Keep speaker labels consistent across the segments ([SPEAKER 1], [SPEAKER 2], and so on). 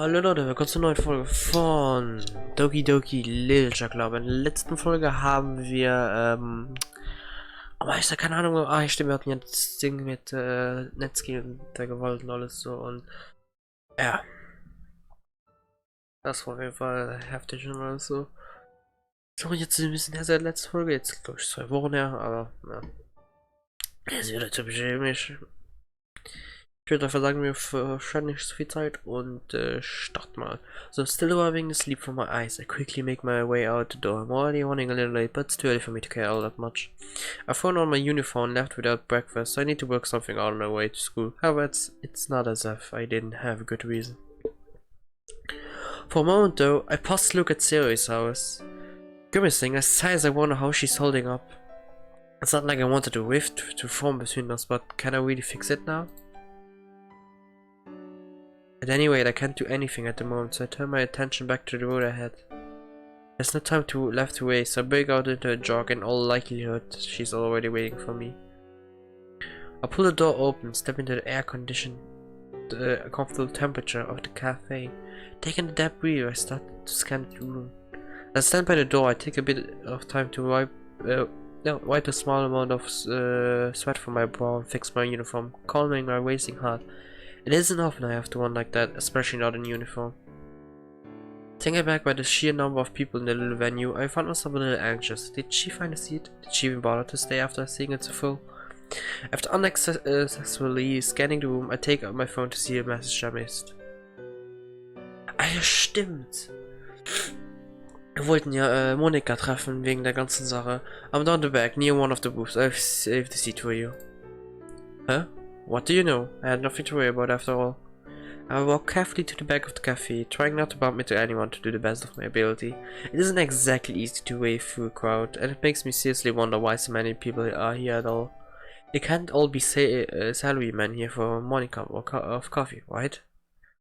[SPEAKER 1] Hallo Leute, willkommen zur neuen Folge von Doki Doki Literature Club. In der letzten Folge haben wir, aber ich sag keine Ahnung, ich stimmt, wir hatten ja das Ding mit Netzki und der Gewalt und alles so und ja, das war auf jeden Fall heftig und alles so. Sorry, jetzt ein bisschen her seit der letzten Folge, jetzt glaube ich 2 Wochen her, aber ja, das ist wieder typisch mich. Ich würde einfach sagen, wir verschwenden nicht so viel Zeit und start mal. So, still arriving asleep from my eyes, I quickly make my way out the door. I'm already running a little late, but it's too early for me to care all that much. I've thrown on my uniform and left without breakfast, so I need to work something out on my way to school. However, it's not as if I didn't have a good reason. For a moment though, I paused to look at ZOWIE's house. Grimacing, as tight as I wonder how she's holding up. It's not like I wanted a rift to form between us, but can I really fix it now? At any rate, I can't do anything at the moment, so I turn my attention back to the road ahead. There's no time left to waste, so I break out into a jog. In all likelihood, she's already waiting for me. I pull the door open, step into the air-conditioned, comfortable temperature of the cafe. Taking the debris, I start to scan the room. As I stand by the door, I take a bit of time to wipe a small amount of sweat from my brow and fix my uniform, calming my racing heart. It isn't often I have to run like that, especially not in uniform. Taken back by the sheer number of people in the little venue, I found myself a little anxious. Did she find a seat? Did she even bother to stay after seeing it so full? After unsuccessfully scanning the room, I take out my phone to see a message I missed. Ah ja, stimmt! Wir wollten ja Monika treffen wegen der ganzen Sache. I'm down the back, near one of the booths. I've saved the seat for you. Huh? What do you know? I had nothing to worry about after all. I walk carefully to the back of the cafe, trying not to bump into anyone to do the best of my ability. It isn't exactly easy to wade through a crowd, and it makes me seriously wonder why so many people are here at all. They can't all be salarymen here for a morning cup of coffee, right?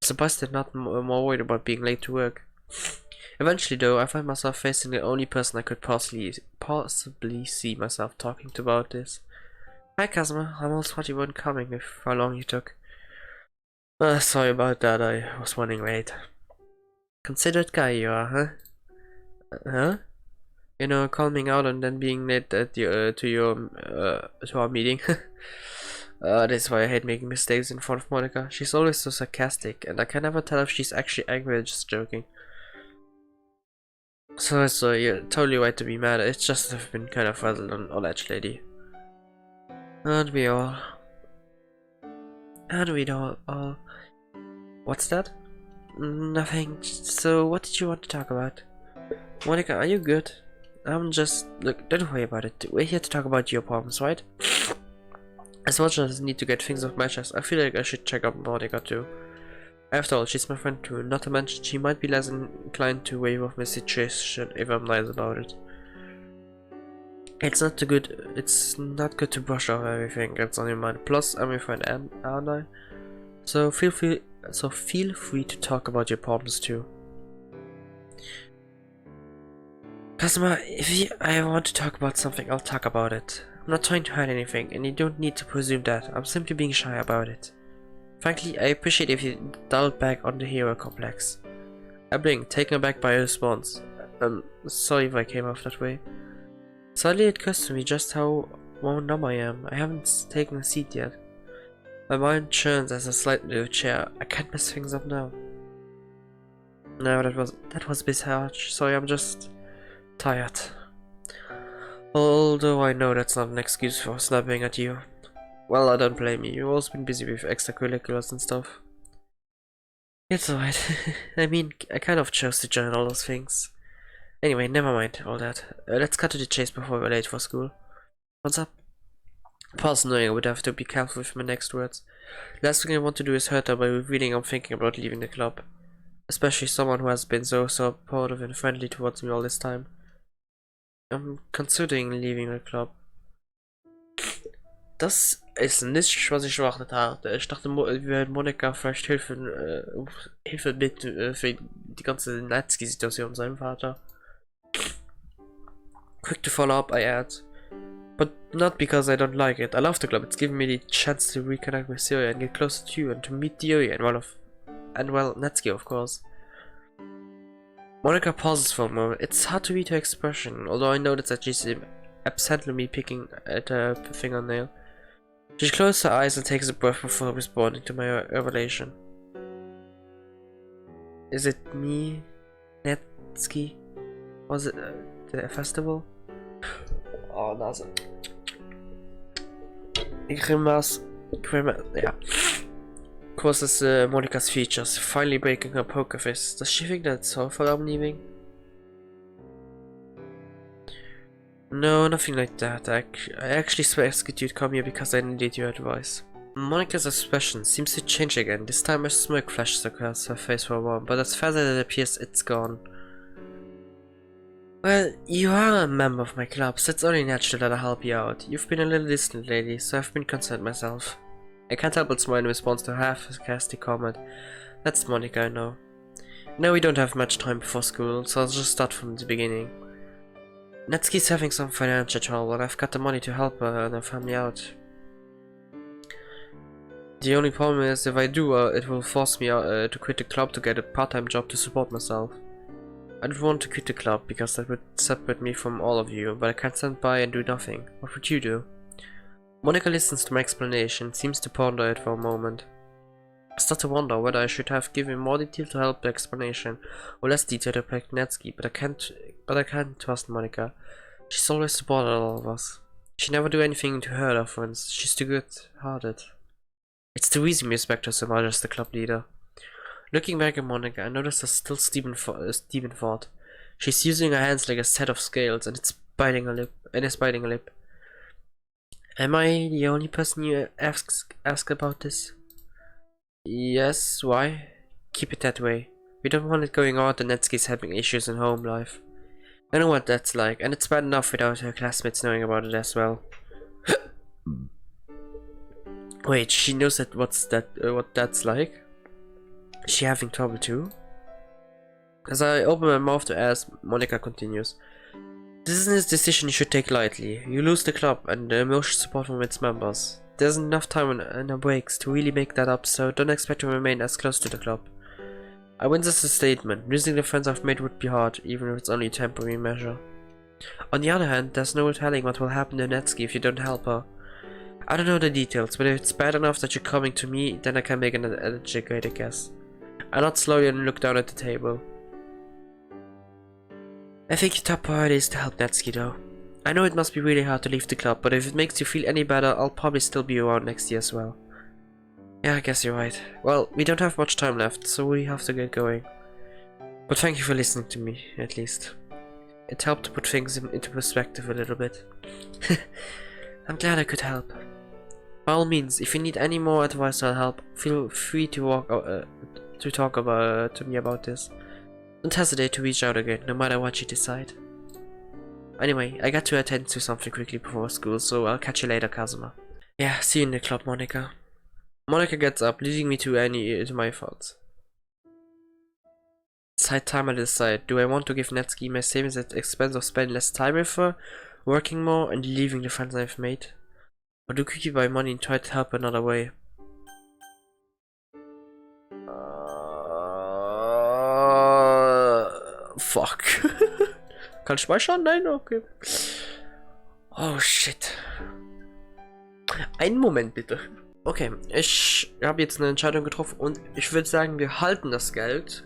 [SPEAKER 1] I'm surprised they're not more worried about being late to work. Eventually though, I find myself facing the only person I could possibly see myself talking to about this. Hi Kazuma, I almost thought you weren't coming with how long you took. Sorry about that, I was running late. Considered guy you are, huh? Huh? You know, calming out and then being late at to our meeting. That's why I hate making mistakes in front of Monica. She's always so sarcastic, and I can never tell if she's actually angry or just joking. So you're totally right to be mad. It's just I've been kind of frazzled on edge, lady. Aren't we all? Aren't we all? What's that? Nothing. So, what did you want to talk about? Monica, are you good? I'm just... Look, don't worry about it. We're here to talk about your problems, right? As much as I need to get things off my chest, I feel like I should check up Monica too. After all, she's my friend too, not to mention she might be less inclined to wave off my situation if I'm nice about it. It's not good to brush off everything that's on your mind. Plus, I'm your friend, aren't I? So feel free to talk about your problems too. Kazuma, if I want to talk about something, I'll talk about it. I'm not trying to hide anything, and you don't need to presume that. I'm simply being shy about it. Frankly, I appreciate if you dialed back on the hero complex. I blink, taken aback by her response. I'm sorry if I came off that way. Suddenly it occurs to me just how wound up I am. I haven't taken a seat yet. My mind churns as I slide into a chair. I can't mess things up now. No, that was a bit harsh. Sorry, I'm just tired. Although I know that's not an excuse for snapping at you. Well, I don't blame you. You've always been busy with extracurriculars and stuff. It's alright. I mean, I kind of chose to join all those things. Anyway, never mind all that. Let's cut to the chase before we're late for school. What's up? Pause knowing I would have to be careful with my next words. Last thing I want to do is hurt her by revealing I'm thinking about leaving the club. Especially someone who has been so supportive and friendly towards me all this time. I'm considering leaving the club. Das ist nicht, was ich erwartet hatte. Ich dachte, wir werden Monika vielleicht Hilfe bitten für die ganze Netzki-Situation mit seinem Vater. Quick to follow up, I add. But not because I don't like it. I love the club. It's given me the chance to reconnect with Syria and get closer to you and to meet Theory and and well, Natsuki, of course. Monica pauses for a moment. It's hard to read her expression, although I notice that she's absently picking at her fingernail. She closes her eyes and takes a breath before responding to my revelation. Is it me, Natsuki? Was it the festival? Oh, that's it. Grimace, yeah. Causes Monica's features, finally breaking her poker face. Does she think that's her fault I'm leaving? No, nothing like that. I actually asked you to come here because I needed your advice. Monica's expression seems to change again. This time a smirk flashes across her face for a while, but as fast as it appears, it's gone. Well, you are a member of my club, so it's only natural that I help you out. You've been a little distant lately, so I've been concerned myself. I can't help but smile in response to her half-sarcastic comment. That's Monica, I know. No, we don't have much time before school, so I'll just start from the beginning. Natsuki's having some financial trouble, and I've got the money to help her and her family out. The only problem is, if I do, it will force me to quit the club to get a part-time job to support myself. I don't want to quit the club because that would separate me from all of you, but I can't stand by and do nothing. What would you do? Monica listens to my explanation, seems to ponder it for a moment. I start to wonder whether I should have given more detail to help the explanation, or less detail to protect Natsuki, but I can't trust Monica. She's always supported all of us. She never do anything to hurt her friends. She's too good-hearted. It's too easy to respect her so much as the club leader. Looking back at Monica, I notice there's still Stephen thought. She's using her hands like a set of scales, and it's biting her lip. Am I the only person you ask about this? Yes, why? Keep it that way. We don't want it going on that Natsuki's having issues in home life. I know what that's like, and it's bad enough without her classmates knowing about it as well. Wait, she knows that what that's like? Is she having trouble too? As I open my mouth to ask, Monica continues. This isn't a decision you should take lightly. You lose the club and the emotional support from its members. There isn't enough time in our breaks to really make that up, so don't expect to remain as close to the club. I win this as a statement. Losing the friends I've made would be hard, even if it's only a temporary measure. On the other hand, there's no telling what will happen to Natsuki if you don't help her. I don't know the details, but if it's bad enough that you're coming to me, then I can make an educated guess. I nod slowly and look down at the table. I think your top priority is to help Natsuki though. I know it must be really hard to leave the club, but if it makes you feel any better, I'll probably still be around next year as well. Yeah, I guess you're right. Well, we don't have much time left, so we have to get going. But thank you for listening to me, at least. It helped to put things into perspective a little bit. I'm glad I could help. By all means, if you need any more advice or help, feel free to talk to me about this. Don't hesitate to reach out again, no matter what you decide. Anyway, I got to attend to something quickly before school, so I'll catch you later, Kazuma. Yeah, see you in the club, Monica. Monica gets up, leaving me to my thoughts. Side time I decide, do I want to give Natsuki my savings at the expense of spending less time with her, working more, and leaving the friends I've made? Or do quickly buy money and try to help another way? Fuck. Kann ich speichern? Nein? Okay. Oh shit. Einen Moment bitte. Okay, ich habe jetzt eine Entscheidung getroffen und ich würde sagen, wir halten das Geld,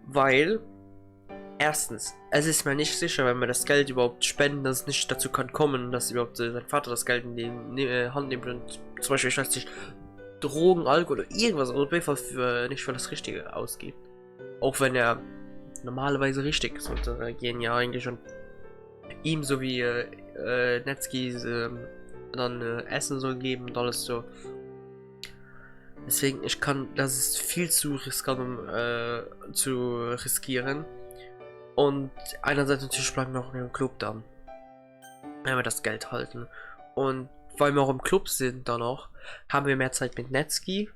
[SPEAKER 1] weil erstens, es ist mir nicht sicher, wenn wir das Geld überhaupt spenden, dass es nicht dazu kann kommen, dass überhaupt sein Vater das Geld in die Hand nimmt und zum Beispiel, ich weiß nicht, Drogen, Alkohol oder irgendwas oder nicht für das Richtige ausgibt. Auch wenn er normalerweise richtig sollte reagieren, ja eigentlich, und ihm sowie Natsuki dann Essen soll geben und alles so. Deswegen, das ist viel zu riskant, um zu riskieren. Und einerseits natürlich bleiben wir auch im Club dann, wenn wir das Geld halten. Und weil wir auch im Club sind dann auch, haben wir mehr Zeit mit Natsuki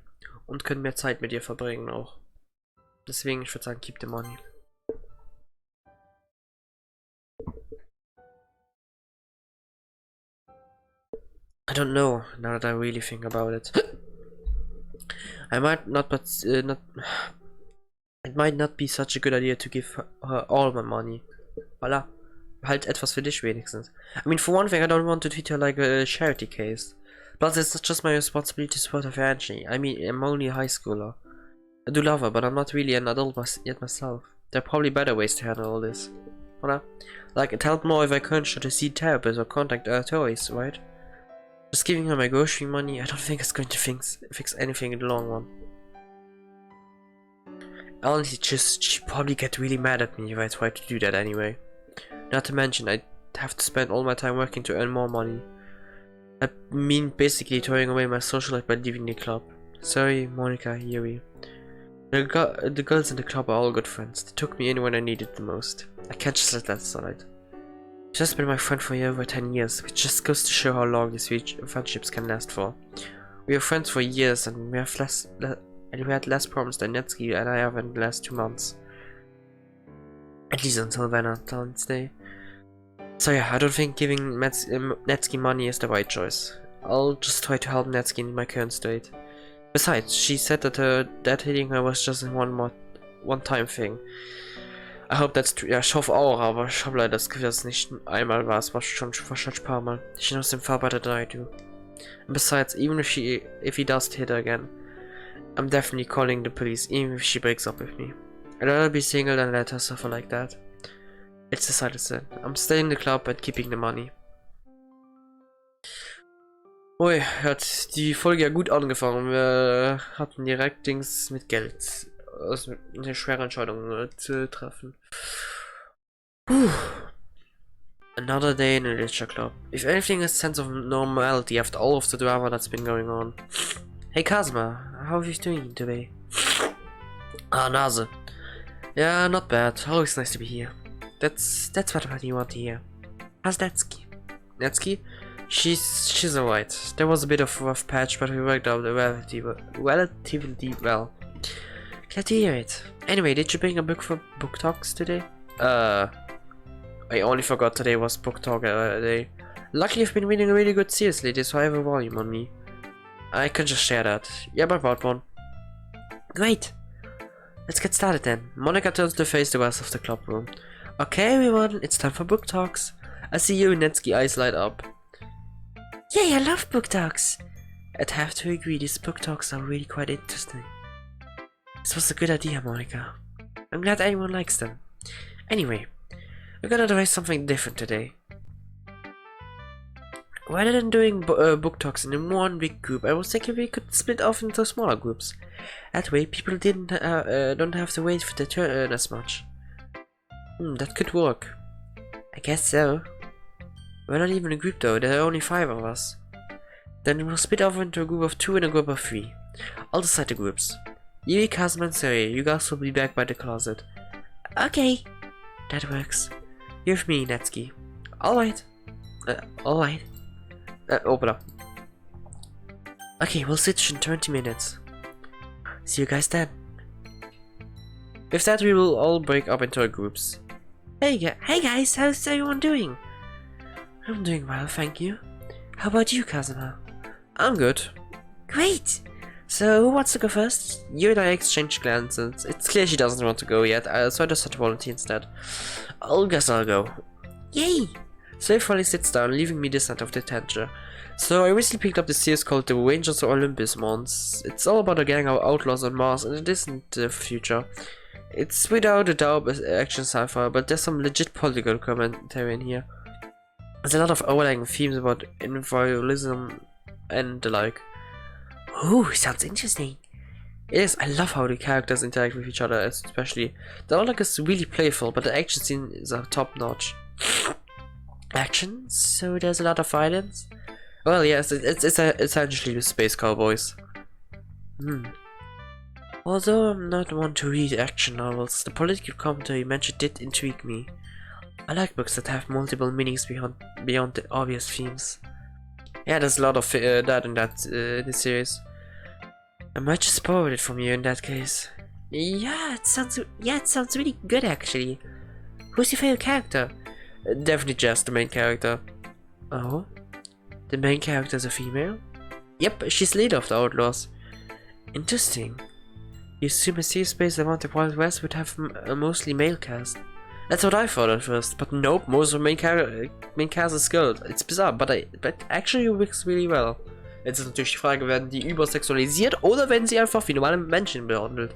[SPEAKER 1] und können mehr Zeit mit ihr verbringen auch. Deswegen, ich würde sagen, keep the money. I don't know, now that I really think about it. I might not, but not. It might not be such a good idea to give her all my money. Voila. Halt etwas für dich wenigstens. I mean, for one thing, I don't want to treat her like a charity case. Plus, it's not just my responsibility to support her financially. I mean, I'm only a high schooler. I do love her, but I'm not really an adult yet myself. There are probably better ways to handle all this. Voila. Like, it helped more if I encouraged her to see therapists or contact authorities, right? Just giving her my grocery money, I don't think it's going to fix anything in the long run. Honestly, she'd probably get really mad at me if I tried to do that anyway. Not to mention, I'd have to spend all my time working to earn more money. I mean, basically throwing away my social life by leaving the club. Sorry, Monica, Yuri. The girls in the club are all good friends. They took me in when I needed it the most. I can't just let that slide. She's just been my friend for over 10 years, which just goes to show how long these friendships can last for. We were friends for years, and we had less problems than Netsuki and I have in the last 2 months. At least until Valentine's Day. So yeah, I don't think giving Netsuki money is the right choice. I'll just try to help Netsuki in my current state. Besides, she said that her dad hitting her was just a one-time thing. I hope that's true. Ja, ich hoffe auch, aber ich habe leider das Gefühl, dass es nicht einmal war. Es war schon wahrscheinlich ein paar Mal. She knows him far better than I do. And besides, even if he does hit her again, I'm definitely calling the police, even if she breaks up with me. I'd rather be single than let her suffer like that. It's decided then. I'm staying in the club and keeping the money. Ui, hat die Folge ja gut angefangen. Wir hatten direkt Dings mit Geld. Also eine schwere Entscheidung zu treffen. Another day in a literature club. If anything, a sense of normality after all of the drama that's been going on. Hey Kazuma, how are you doing today? Ah, Nase. Yeah, not bad. Always nice to be here. That's what you want to hear. How's Netsuki? Netsuki? She's alright. There was a bit of a rough patch, but we worked out relatively well. Glad to hear it. Anyway, did you bring a book for book talks today? I only forgot today was book talk day. Luckily, I've been reading a really good series lately, so I have a volume on me. I can just share that. Yeah, I bought one. Great! Let's get started then. Monica turns to face the rest of the club room. Okay everyone, it's time for book talks. I see you and Netsuki eyes light up. Yay, I love book talks! I'd have to agree, these book talks are really quite interesting. This was a good idea, Monica. I'm glad everyone likes them. Anyway, we're gonna try something different today. Rather than doing book talks in one big group, I was thinking we could split off into smaller groups. That way, people don't have to wait for their turn as much. That could work. I guess so. We're not even a group though, there are only 5 of us. Then we'll split off into a group of 2 and a group of 3. I'll decide the groups. Yui, Kazuma, and Zoe, you guys will be back by the closet. Okay. That works. You're with me, Netsuki. Alright. Alright. Opera. Okay, we'll switch in 20 minutes. See you guys then. With that, we will all break up into our groups. Hey guys, how's everyone doing? I'm doing well, thank you. How about you, Kazuma? I'm good. Great! So, who wants to go first? You and I exchange glances. It's clear she doesn't want to go yet, so I decided to volunteer instead. I guess I'll go. Yay! Zoe finally sits down, leaving me the center of the attention. So I recently picked up the series called The Rangers of Olympus Mons. It's all about a gang of outlaws on Mars in the distant future. It's without a doubt action sci-fi, but there's some legit political commentary in here. There's a lot of overlying themes about environmentalism and the like. Ooh, sounds interesting. It is. I love how the characters interact with each other, especially. The dialogue is really playful, but the action scene is top notch. Action? So there's a lot of violence? Well, yes, it's essentially the space cowboys. Although I'm not one to read action novels, the political commentary you mentioned did intrigue me. I like books that have multiple meanings beyond the obvious themes. Yeah, there's a lot of that in this series. I might just borrow it from you in that case. Yeah, it sounds really good actually. Who's your favorite character? Definitely Jess, the main character. Oh? The main character is a female? Yep, she's leader of the outlaws. Interesting. You assume a safe space around the Wild West would have a mostly male cast. That's what I thought at first, but nope, most of the main cast is girl. It's bizarre, but actually works really well. Jetzt ist natürlich die Frage, werden die übersexualisiert oder werden sie einfach wie normale Menschen behandelt?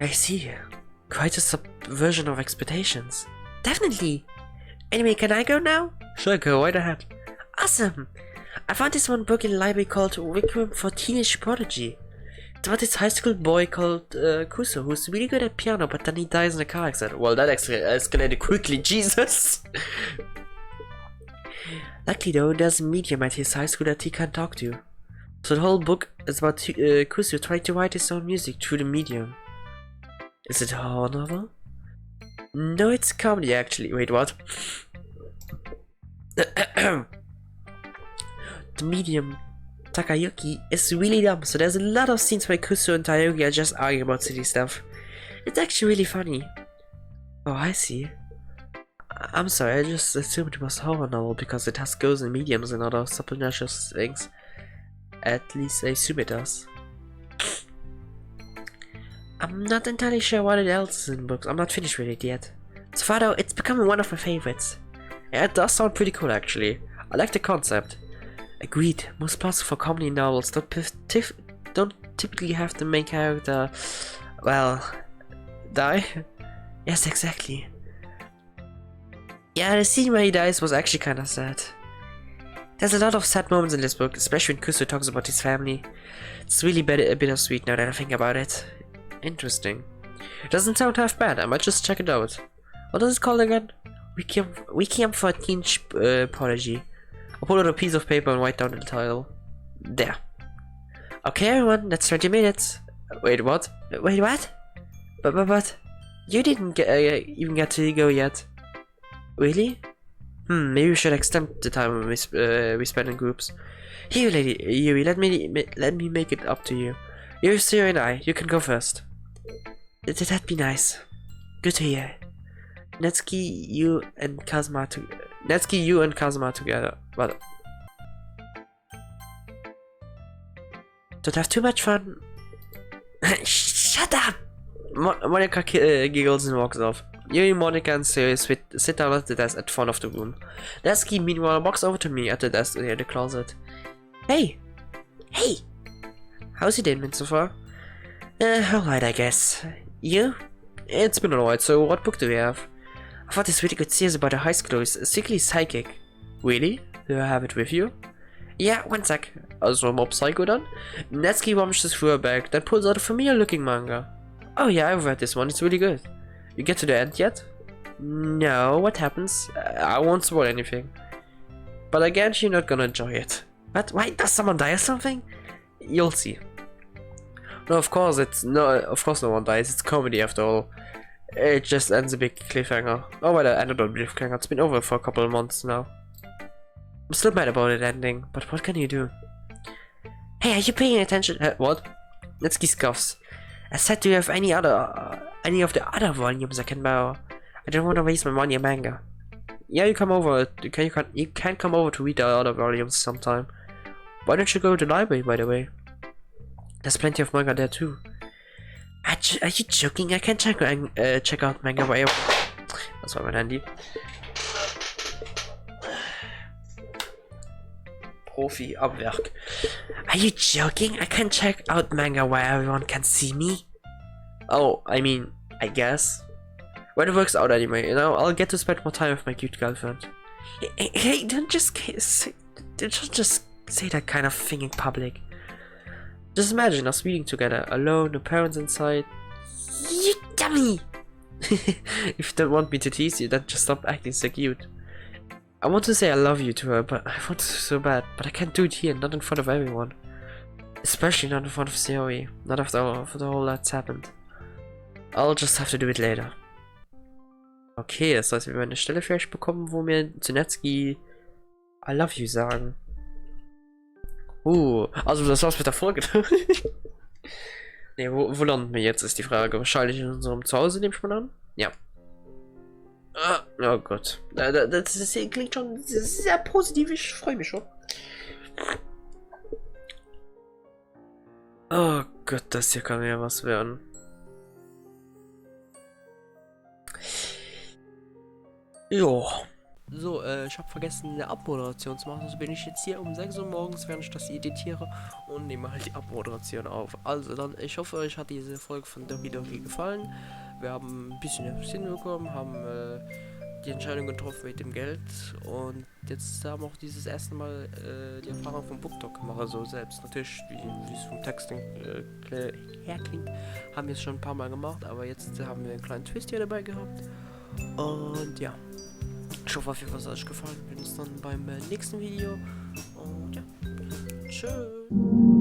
[SPEAKER 1] I see. Quite a subversion of expectations. Definitely. Anyway, can I go now? Sure, go right ahead. Awesome. I found this one book in the library called Requiem for Teenage Prodigy. It's about this high school boy called Kuso, who's really good at piano, but then he dies in a car accident. Well, that escalated quickly, Jesus! Luckily though, there's a medium at his high school that he can talk to. So the whole book is about Kuso trying to write his own music through the medium. Is it a horror novel? No, it's comedy actually. Wait, what? The medium, Takayuki, is really dumb, so there's a lot of scenes where Kuso and Takayuki are just arguing about silly stuff. It's actually really funny. Oh, I see. I'm sorry, I just assumed it was a horror novel because it has ghosts and mediums and other supernatural things. At least I assume it does. I'm not entirely sure what else is in the books. I'm not finished with it yet. So far though, it's becoming one of my favorites. Yeah, it does sound pretty cool actually. I like the concept. Agreed, most plots for comedy novels don't typically have the main character, well, die? Yes, exactly. Yeah, the scene where he dies was actually kinda sad. There's a lot of sad moments in this book, especially when Kuso talks about his family. It's really bittersweet now that I think about it. Interesting. It doesn't sound half bad, I might just check it out. What is it called again? Requiem for a Teenage Prodigy. I'll pull out a piece of paper and write down the title. There. Okay everyone, that's 20 minutes. Wait, what? Wait, what? But you didn't even get to go yet. Really? Maybe we should extend the time we spend in groups. Here, lady Yuri, let me make it up to you. You're Siri and I, you can go first. That'd be nice. Good to hear. Netsuki, you and Kazuma together. Well, don't have too much fun. Shut up! Monica giggles and walks off. Yuri, Monica, and Siri sit down at the desk at the front of the room. Netsuki, meanwhile, walks over to me at the desk near the closet. Hey! Hey! How's your day been so far? Alright, I guess. You? It's been alright, so what book do we have? I thought this really good series about a high schooler who's secretly psychic. Really? Do I have it with you? Yeah, one sec. Also Mob Psycho then? Netsuki rummages through her bag, then pulls out a familiar looking manga. Oh yeah, I've read this one, it's really good. You get to the end yet? No, what happens? I won't spoil anything. But again, you're not gonna enjoy it. What? Why? Does someone die or something? You'll see. No, of course no one dies, it's comedy after all. It just ends a big cliffhanger. Oh well, I ended on a cliffhanger, it's been over for a couple of months now. I'm still mad about it ending, but what can you do? Hey, are you paying attention? What? Netsuki scoffs. I said, do you have any of the other volumes I can borrow? I don't want to waste my money on manga. Yeah, you come over. You can come over to read the other volumes sometime. Why don't you go to the library, by the way? There's plenty of manga there too. Are you joking? I can check out manga by. Das war mein Handy. Profi am Werk. Are you joking? I can check out manga where everyone can see me? Oh, I mean, I guess. When it works out anyway, you know, I'll get to spend more time with my cute girlfriend. Hey, don't just say that kind of thing in public. Just imagine us reading together, alone, no parents inside. You dummy! If you don't want me to tease you, then just stop acting so cute. I want to say I love you to her, but I want to so bad, but I can't do it here, not in front of everyone. Especially not in front of ZOWIE, not after all that's happened. I'll just have to do it later. Okay, das heißt, wir werden eine Stelle vielleicht bekommen, wo wir zu Netsuki I love you sagen. Also das war's mit der Folge. Ne, wo landen wir jetzt, ist die Frage. Wahrscheinlich in unserem Zuhause, nehme ich mal an. Ja. Oh Gott. Das klingt schon sehr positiv, ich freue mich schon. Oh Gott, das hier kann ja was werden. Jo. So, ich habe vergessen, eine Abmoderation zu machen. Also bin ich jetzt hier um 6 Uhr morgens, während ich das editiere und nehme halt die Abmoderation auf. Also dann, ich hoffe, euch hat diese Folge von Doki Doki gefallen. Wir haben ein bisschen etwas hinbekommen, haben die Entscheidung getroffen mit dem Geld und jetzt haben wir auch dieses erste Mal die Erfahrung vom BookTok gemacht, also selbst natürlich, wie es vom Texting her klingt, haben wir es schon ein paar Mal gemacht, aber jetzt haben wir einen kleinen Twist hier dabei gehabt und ja. Ich hoffe auf jeden Fall, es hat euch gefallen. Wir sehen uns dann beim nächsten Video. Und ja, tschüss.